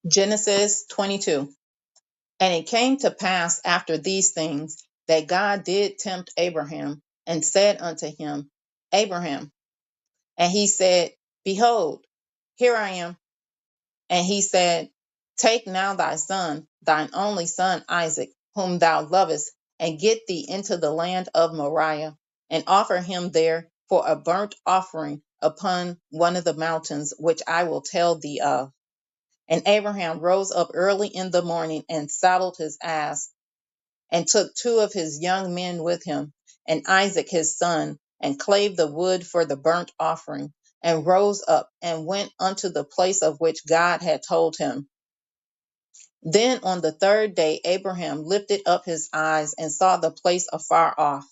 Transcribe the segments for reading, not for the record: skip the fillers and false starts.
Genesis 22. And it came to pass after these things that God did tempt Abraham and said unto him, Abraham. And he said, Behold, here I am. And he said, Take now thy son, thine only son Isaac, whom thou lovest, and get thee into the land of Moriah, and offer him there for a burnt offering upon one of the mountains which I will tell thee of. And Abraham rose up early in the morning and saddled his ass, and took two of his young men with him, and Isaac his son, and clave the wood for the burnt offering, and rose up and went unto the place of which God had told him. Then on the third day Abraham lifted up his eyes and saw the place afar off.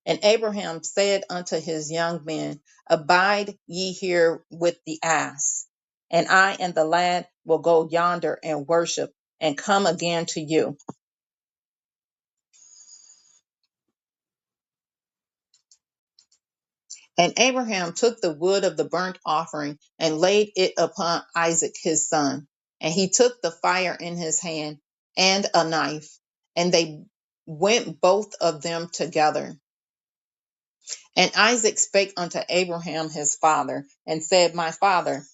And Abraham said unto his young men, Abide ye here with the ass, and I and the lad will go yonder and worship, and come again to you. And Abraham took the wood of the burnt offering and laid it upon Isaac his son. And he took the fire in his hand and a knife, and they went both of them together. And Isaac spake unto Abraham his father, and said, My father.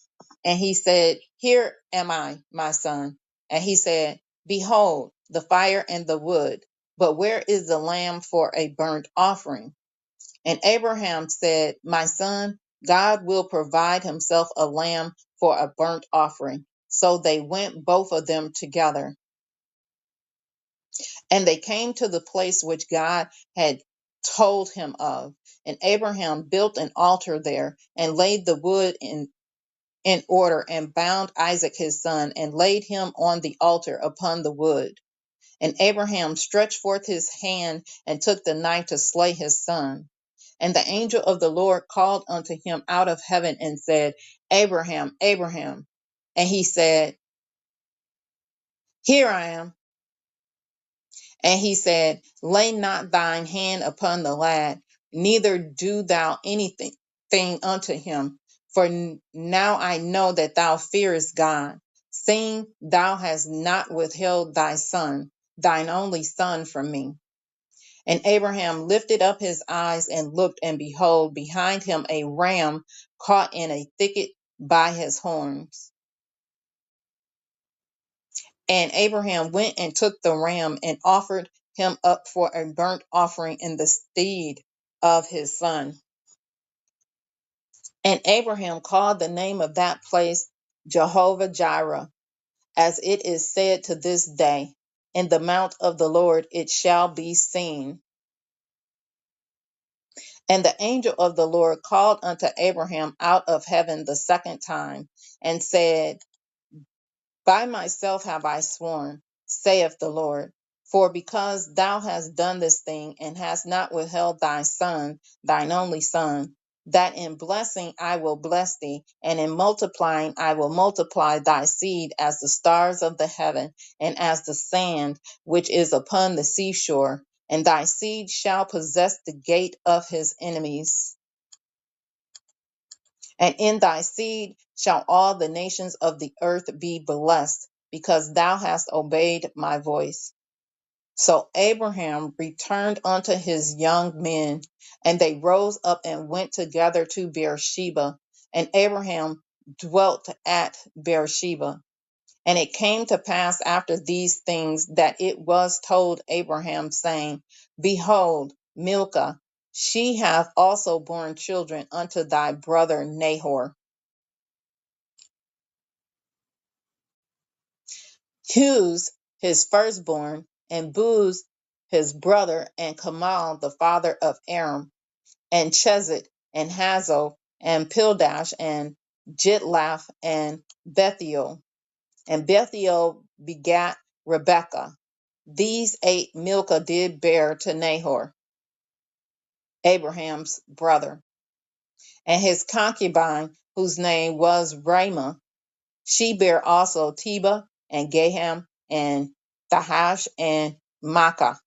And he said, Here am I, my son. And he said, Behold, the fire and the wood, but where is the lamb for a burnt offering? And Abraham said, My son, God will provide himself a lamb for a burnt offering. So they went both of them together. And they came to the place which God had told him of. And Abraham built an altar there, and laid the wood in order, and bound Isaac his son, and laid him on the altar upon the wood. And Abraham stretched forth his hand, and took the knife to slay his son. And the angel of the Lord called unto him out of heaven, and said, Abraham, Abraham. And he said, Here I am. And he said, Lay not thine hand upon the lad, neither do thou anything unto him. For now I know that thou fearest God, seeing thou hast not withheld thy son, thine only son, from me. And Abraham lifted up his eyes and looked, and behold, behind him a ram caught in a thicket by his horns. And Abraham went and took the ram and offered him up for a burnt offering in the stead of his son. And Abraham called the name of that place Jehovah Jireh, as it is said to this day, In the mount of the Lord it shall be seen. And the angel of the Lord called unto Abraham out of heaven the second time, and said, By myself have I sworn, saith the Lord, for because thou hast done this thing, and hast not withheld thy son, thine only son, that in blessing I will bless thee, and in multiplying I will multiply thy seed as the stars of the heaven, and as the sand which is upon the seashore, and thy seed shall possess the gate of his enemies. And in thy seed shall all the nations of the earth be blessed, because thou hast obeyed my voice. So Abraham returned unto his young men, and they rose up and went together to Beersheba. And Abraham dwelt at Beersheba. And it came to pass after these things that it was told Abraham, saying, Behold, Milcah, she hath also borne children unto thy brother Nahor. Huz, his firstborn, and Buz, his brother, and Kamal, the father of Aram, and Chezit, and Hazo, and Pildash, and Jitlath, and Bethiel. And Bethiel begat Rebekah. These 8 Milcah did bear to Nahor, Abraham's brother. And his concubine, whose name was Ramah, she bare also Teba, and Gaham, and Thahash, and Makkah.